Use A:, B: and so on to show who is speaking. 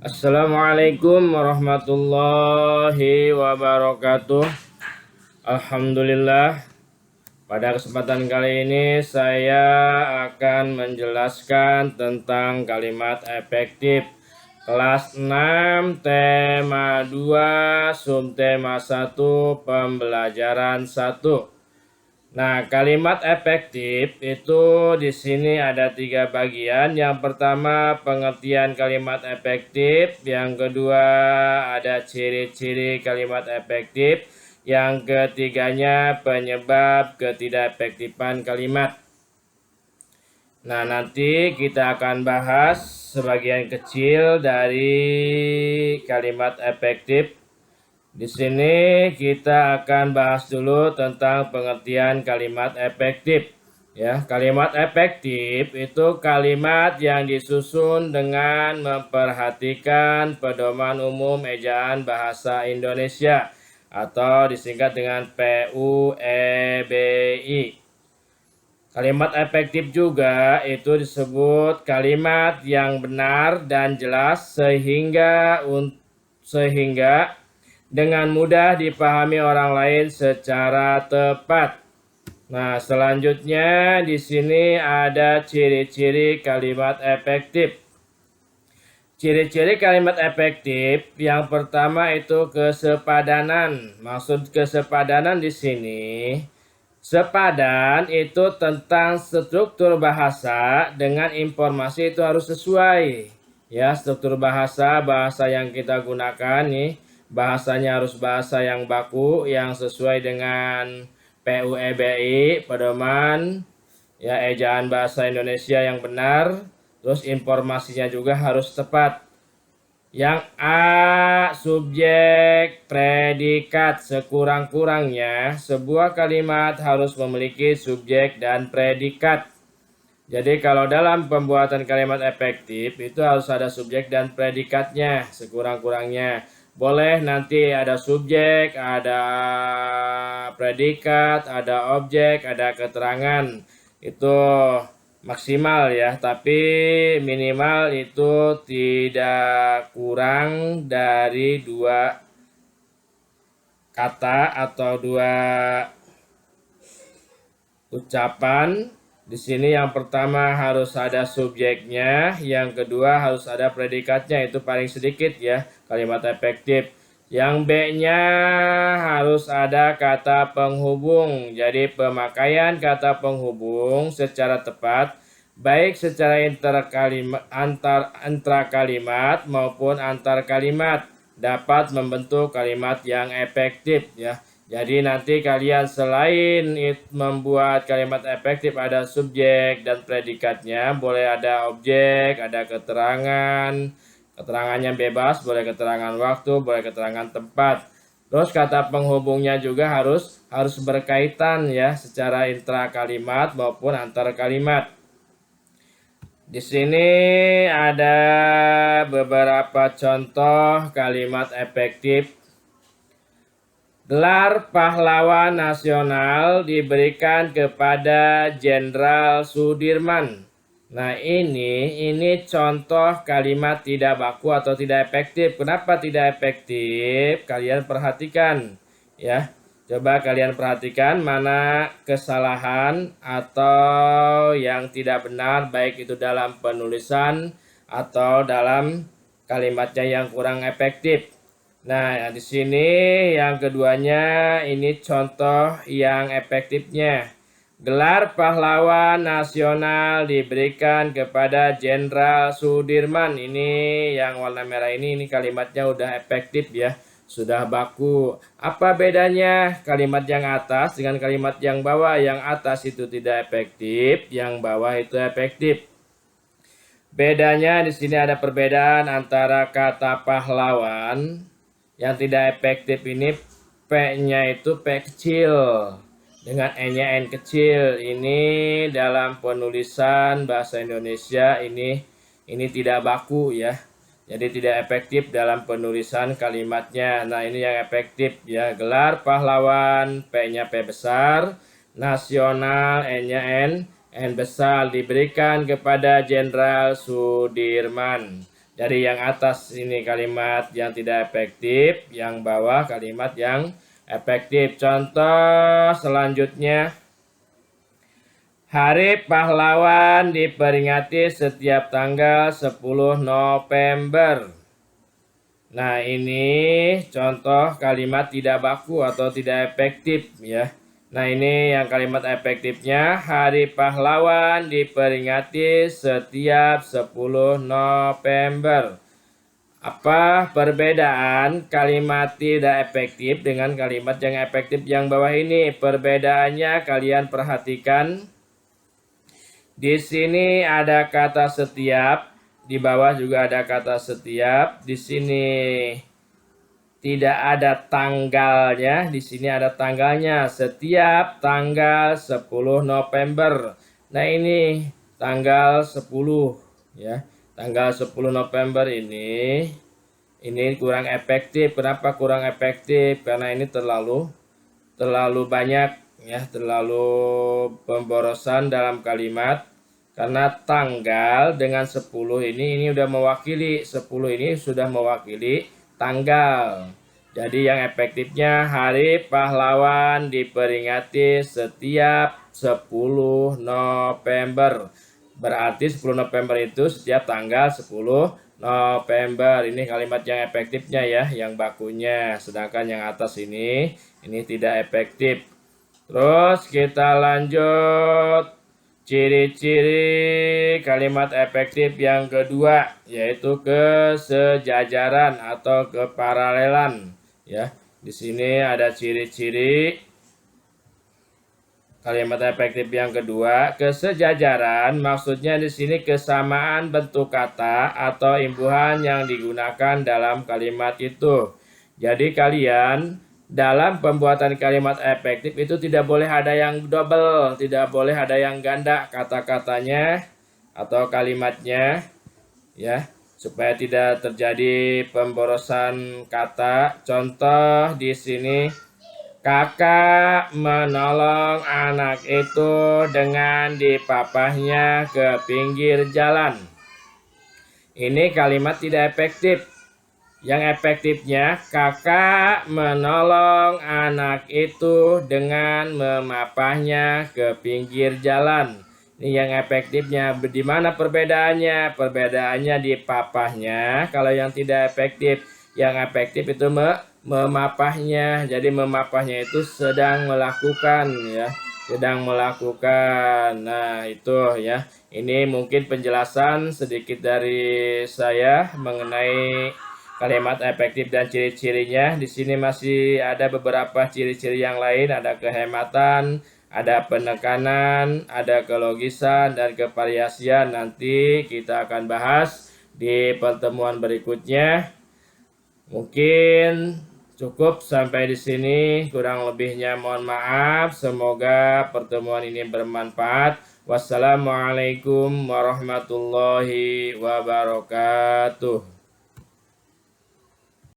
A: Assalamualaikum warahmatullahi wabarakatuh. Alhamdulillah, pada kesempatan kali ini saya akan menjelaskan tentang kalimat efektif kelas 6 tema 2 subtema 1 pembelajaran 1. Nah, kalimat efektif itu di sini ada 3 bagian. Yang pertama, pengertian kalimat efektif. Yang kedua, ada ciri-ciri kalimat efektif. Yang ketiganya, penyebab ketidakefektifan kalimat. Nah, nanti kita akan bahas sebagian kecil dari kalimat efektif. Di sini kita akan bahas dulu tentang pengertian kalimat efektif. Ya, kalimat efektif itu kalimat yang disusun dengan memperhatikan pedoman umum ejaan bahasa Indonesia atau disingkat dengan PUEBI. Kalimat efektif juga itu disebut kalimat yang benar dan jelas sehingga dengan mudah dipahami orang lain secara tepat. Nah, selanjutnya di sini ada ciri-ciri kalimat efektif. Ciri-ciri kalimat efektif yang pertama itu kesepadanan. Maksud kesepadanan di sini, sepadan itu tentang struktur bahasa dengan informasi itu harus sesuai. Ya, struktur bahasa yang kita gunakan nih, bahasanya harus bahasa yang baku, yang sesuai dengan PUEBI, pedoman ya ejaan bahasa Indonesia yang benar. Terus informasinya juga harus tepat. Yang A, subjek, predikat. Sekurang-kurangnya sebuah kalimat harus memiliki subjek dan predikat. Jadi kalau dalam pembuatan kalimat efektif itu harus ada subjek dan predikatnya sekurang-kurangnya. Boleh nanti ada subjek, ada predikat, ada objek, ada keterangan. Itu maksimal ya, tapi minimal itu tidak kurang dari 2 kata atau 2 ucapan. Di sini yang pertama harus ada subjeknya, yang kedua harus ada predikatnya, itu paling sedikit ya kalimat efektif. Yang B-nya harus ada kata penghubung. Jadi pemakaian kata penghubung secara tepat baik secara intra kalimat maupun antar kalimat dapat membentuk kalimat yang efektif ya. Jadi nanti kalian selain membuat kalimat efektif ada subjek dan predikatnya, boleh ada objek, ada keterangan. Keterangannya bebas, boleh keterangan waktu, boleh keterangan tempat. Terus kata penghubungnya juga harus berkaitan ya secara intra kalimat maupun antar kalimat. Di sini ada beberapa contoh kalimat efektif. Gelar pahlawan nasional diberikan kepada Jenderal Sudirman. Nah, ini contoh kalimat tidak baku atau tidak efektif. Kenapa tidak efektif? Kalian perhatikan ya. Coba kalian perhatikan mana kesalahan atau yang tidak benar baik itu dalam penulisan atau dalam kalimatnya yang kurang efektif. Nah, di sini yang keduanya ini contoh yang efektifnya. Gelar pahlawan nasional diberikan kepada Jenderal Sudirman. Ini yang warna merah ini kalimatnya udah efektif ya. Sudah baku. Apa bedanya kalimat yang atas dengan kalimat yang bawah? Yang atas itu tidak efektif, yang bawah itu efektif. Bedanya di sini ada perbedaan antara kata pahlawan. Yang tidak efektif ini P-nya itu P kecil dengan E-nya N kecil. Ini dalam penulisan bahasa Indonesia ini tidak baku ya. Jadi tidak efektif dalam penulisan kalimatnya. Nah, ini yang efektif ya. Gelar pahlawan, P-nya P besar, nasional, N-nya N besar diberikan kepada Jenderal Sudirman. Jadi yang atas ini kalimat yang tidak efektif, yang bawah kalimat yang efektif. Contoh selanjutnya, Hari Pahlawan diperingati setiap tanggal 10 November. Nah, ini contoh kalimat tidak baku atau tidak efektif ya. Nah, ini yang kalimat efektifnya, Hari Pahlawan diperingati setiap 10 November. Apa perbedaan kalimat tidak efektif dengan kalimat yang efektif yang bawah ini? Perbedaannya kalian perhatikan. Di sini ada kata setiap, di bawah juga ada kata setiap. Di sini tidak ada tanggalnya, di sini ada tanggalnya, setiap tanggal 10 November. Nah, ini tanggal 10 ya. Tanggal 10 November ini kurang efektif. Kenapa kurang efektif? Karena ini terlalu banyak ya, terlalu pemborosan dalam kalimat. Karena tanggal dengan 10 ini udah mewakili, 10 ini sudah mewakili tanggal. Jadi yang efektifnya, Hari Pahlawan diperingati setiap 10 November. Berarti 10 November itu setiap tanggal 10 November. Ini kalimat yang efektifnya ya, yang bakunya. Sedangkan yang atas ini tidak efektif. Terus kita lanjut. Ciri-ciri kalimat efektif yang kedua, yaitu kesejajaran atau keparalelan ya. Di sini ada ciri-ciri kalimat efektif yang kedua, kesejajaran. Maksudnya di sini kesamaan bentuk kata atau imbuhan yang digunakan dalam kalimat itu. Jadi kalian dalam pembuatan kalimat efektif itu tidak boleh ada yang double, tidak boleh ada yang ganda kata-katanya atau kalimatnya ya, supaya tidak terjadi pemborosan kata. Contoh di sini, kakak menolong anak itu dengan dipapahnya ke pinggir jalan. Ini kalimat tidak efektif. Yang efektifnya, kakak menolong anak itu dengan memapahnya ke pinggir jalan. Ini yang efektifnya. Di mana perbedaannya? Perbedaannya di papahnya. Kalau yang tidak efektif, yang efektif itu memapahnya. Jadi memapahnya itu sedang melakukan ya, sedang melakukan. Nah, itu ya. Ini mungkin penjelasan sedikit dari saya mengenai kalimat efektif dan ciri-cirinya. Di sini masih ada beberapa ciri-ciri yang lain, ada kehematan, ada penekanan, ada kelogisan, dan kevariasian. Nanti kita akan bahas di pertemuan berikutnya. Mungkin cukup sampai di sini, kurang lebihnya mohon maaf. Semoga pertemuan ini bermanfaat. Wassalamualaikum warahmatullahi wabarakatuh.